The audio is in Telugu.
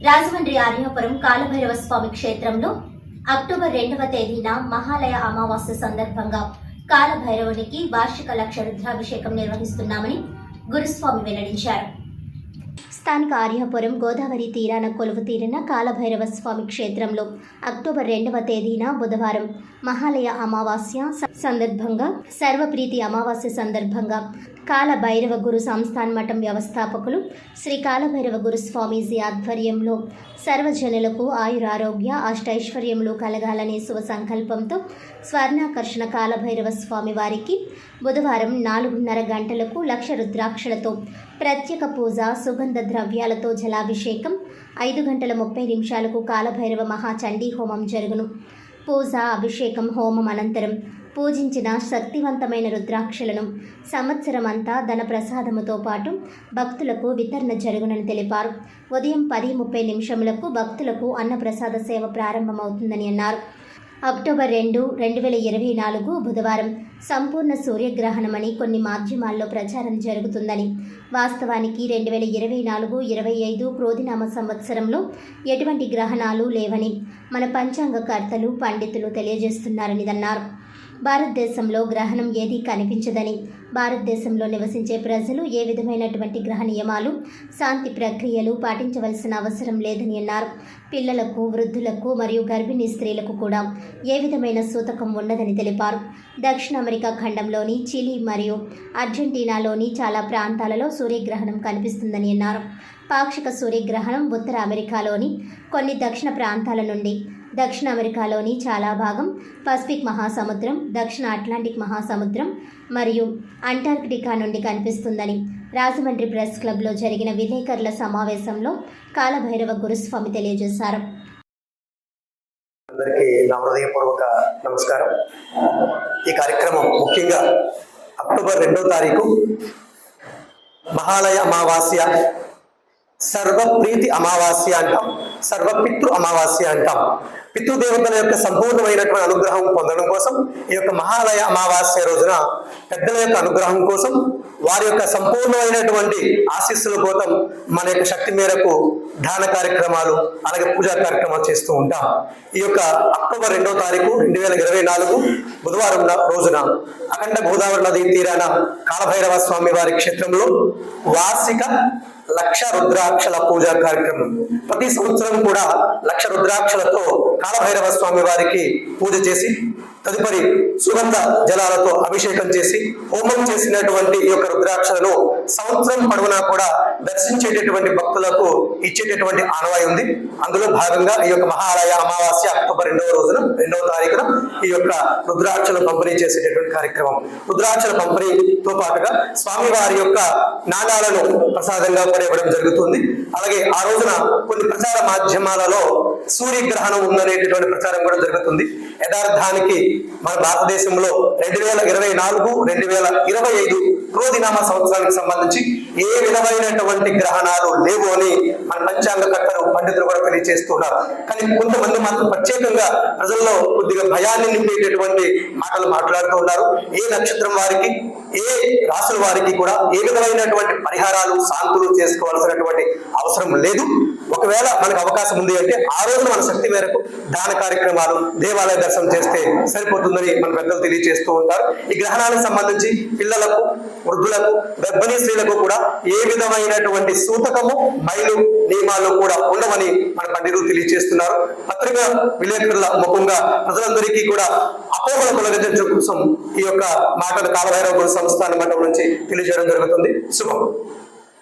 రాజమండ్రి ఆర్యాపురం కాలభైరవ స్వామి క్షేత్రంలో అక్టోబర్ 2వ తేదీన మహాలయ అమావాస్య సందర్భంగా కాలభైరవునికి వార్షిక లక్ష రుద్రాభిషేకం నిర్వహిస్తున్నామని గురుస్వామి వెల్లడించారు. స్థానిక ఆర్యాపురం గోదావరి తీరాన కొలువు తీరిన కాలభైరవ స్వామి క్షేత్రంలో అక్టోబర్ 2వ తేదీన బుధవారం మహాలయ అమావాస్య సందర్భంగా సర్వప్రీతి అమావాస్య సందర్భంగా కాలభైరవ గురు సంస్థాన్ మఠం వ్యవస్థాపకులు శ్రీ కాలభైరవ గురు స్వామీజీ ఆధ్వర్యంలో సర్వజనులకు ఆయురారోగ్య అష్టైశ్వర్యములు కలగాలనే శుభ సంకల్పంతో స్వర్ణాకర్షణ కాలభైరవ స్వామి వారికి బుధవారం 4:30 గంటలకు లక్ష రుద్రాక్షలతో ప్రత్యేక పూజ, సుగంధ ద్రవ్యాలతో జలాభిషేకం, 5:30 కాలభైరవ మహాచండీ హోమం జరుగును. పూజ, అభిషేకం, హోమం అనంతరం పూజించిన శక్తివంతమైన రుద్రాక్షలను సంవత్సరమంతా ధన ప్రసాదముతో పాటు భక్తులకు వితరణ జరుగునని తెలిపారు. ఉదయం 10:30 భక్తులకు అన్నప్రసాద సేవ ప్రారంభమవుతుందని అన్నారు. అక్టోబర్ 2, 2024 బుధవారం సంపూర్ణ సూర్యగ్రహణమని కొన్ని మాధ్యమాల్లో ప్రచారం జరుగుతుందని, వాస్తవానికి 2024-25 క్రోధినామ సంవత్సరంలో ఎటువంటి గ్రహణాలు లేవని మన పంచాంగకర్తలు, పండితులు తెలియజేస్తున్నారని అన్నారు. భారతదేశంలో గ్రహణం ఏదీ కనిపించదని, భారతదేశంలో నివసించే ప్రజలు ఏ విధమైనటువంటి గ్రహ నియమాలు, శాంతి ప్రక్రియలు పాటించవలసిన అవసరం లేదని అన్నారు. పిల్లలకు, వృద్ధులకు మరియు గర్భిణీ స్త్రీలకు కూడా ఏ విధమైన సూతకం ఉండదని తెలిపారు. దక్షిణ అమెరికా ఖండంలోని చిలీ మరియు అర్జెంటీనాలోని చాలా ప్రాంతాలలో సూర్యగ్రహణం కనిపిస్తుందని అన్నారు. పాక్షిక సూర్యగ్రహణం ఉత్తర అమెరికాలోని కొన్ని దక్షిణ ప్రాంతాల నుండి, దక్షిణ అమెరికాలోని చాలా భాగం, పసిఫిక్ మహాసముద్రం, దక్షిణ అట్లాంటిక్ మహాసముద్రం మరియు అంటార్కిటికా నుండి కనిపిస్తుందని రాజమండ్రి ప్రెస్ క్లబ్లో జరిగిన విలేకరుల సమావేశంలో కాలభైరవ గురుస్వామి తెలియజేశారు. అందరికీ నా హృదయపూర్వక నమస్కారం. ఈ కార్యక్రమం ముఖ్యంగా అక్టోబర్ 2వ తారీఖు మహాలయ అమావాస్య, సర్వప్రీతి అమావాస్య అంటాం, సర్వపితృ అమావాస్య అంటాం. పితృదేవతల యొక్క సంపూర్ణమైనటువంటి అనుగ్రహం పొందడం కోసం ఈ యొక్క మహాలయ అమావాస్య రోజున పెద్దల యొక్క అనుగ్రహం కోసం, వారి యొక్క సంపూర్ణమైనటువంటి ఆశీస్సుల కోసం మన యొక్క శక్తి మేరకు దాన కార్యక్రమాలు, అలాగే పూజా కార్యక్రమాలు చేస్తూ ఉంటాం. ఈ యొక్క అక్టోబర్ 2వ తారీఖు 2024 బుధవారం రోజున అఖండ గోదావరి నది తీరాన కాలభైరవ స్వామి వారి క్షేత్రంలో వార్షిక లక్ష రుద్రాక్షల పూజా కార్యక్రమం. ప్రతి సంవత్సరం కూడా లక్ష రుద్రాక్షలతో కాలభైరవ స్వామి వారికి పూజ చేసి, తదుపరి సుగంధ జలాలతో అభిషేకం చేసి, హోమం చేసినటువంటి ఈ యొక్క రుద్రాక్షలను సంవత్సరం పొడవునా కూడా దర్శించేటటువంటి భక్తులకు ఇచ్చేటటువంటి ఆనవాయి ఉంది. అందులో భాగంగా ఈ యొక్క మహాలయ అమావాస్య అక్టోబర్ 2వ తారీఖున ఈ యొక్క రుద్రాక్షలు పంపిణీ చేసేటటువంటి కార్యక్రమం. రుద్రాక్షల పంపిణీతో పాటుగా స్వామివారి యొక్క నాణాలను ప్రసాదంగా కూడా ఇవ్వడం జరుగుతుంది. అలాగే ఆ రోజున కొన్ని ప్రచార మాధ్యమాలలో సూర్యగ్రహణం ఉందనేటటువంటి ప్రచారం కూడా జరుగుతుంది. యథార్థానికి మన భారతదేశంలో 2024-2025 క్రోధినామ సంవత్సరానికి సంబంధించి ఏ విధమైనటువంటి గ్రహణాలు లేవు అని మన పంచాంగకర్తలు, పండితులు కూడా తెలియజేస్తున్నారు. కానీ కొంతమంది మాత్రం ప్రత్యేకంగా ప్రజల్లో కొద్దిగా భయాన్ని నింపేటటువంటి మాటలు మాట్లాడుతూ ఉన్నారు. ఏ నక్షత్రం వారికి, ఏ రాసుల వారికి కూడా ఏ విధమైనటువంటి పరిహారాలు, శాంతులు చేసుకోవాల్సినటువంటి అవసరం లేదు. ఒకవేళ మనకు అవకాశం ఉంది అంటే ఆ రోజు మన శక్తి మేరకు దాన కార్యక్రమాలు, దేవాలయ దర్శనం చేస్తే సరిపోతుందని మన పెద్దలు తెలియజేస్తూ ఉంటారు. ఈ గ్రహణాలకు సంబంధించి పిల్లలకు, వృద్ధులకు, గర్భిణీ స్త్రీలకు కూడా ఏ విధమైనటువంటి సూతకము, మైలు, నియమాలు కూడా ఉండవని మన పండితులు తెలియజేస్తున్నారు. పత్రికా విలేకరుల ముఖంగా ప్రజలందరికీ కూడా అపోహలు తొలగించడం కోసం ఈ యొక్క మాటలు కాలభైరవ గురు సంస్థాన మఠం నుంచి తెలియజేయడం జరుగుతుంది. శుభం.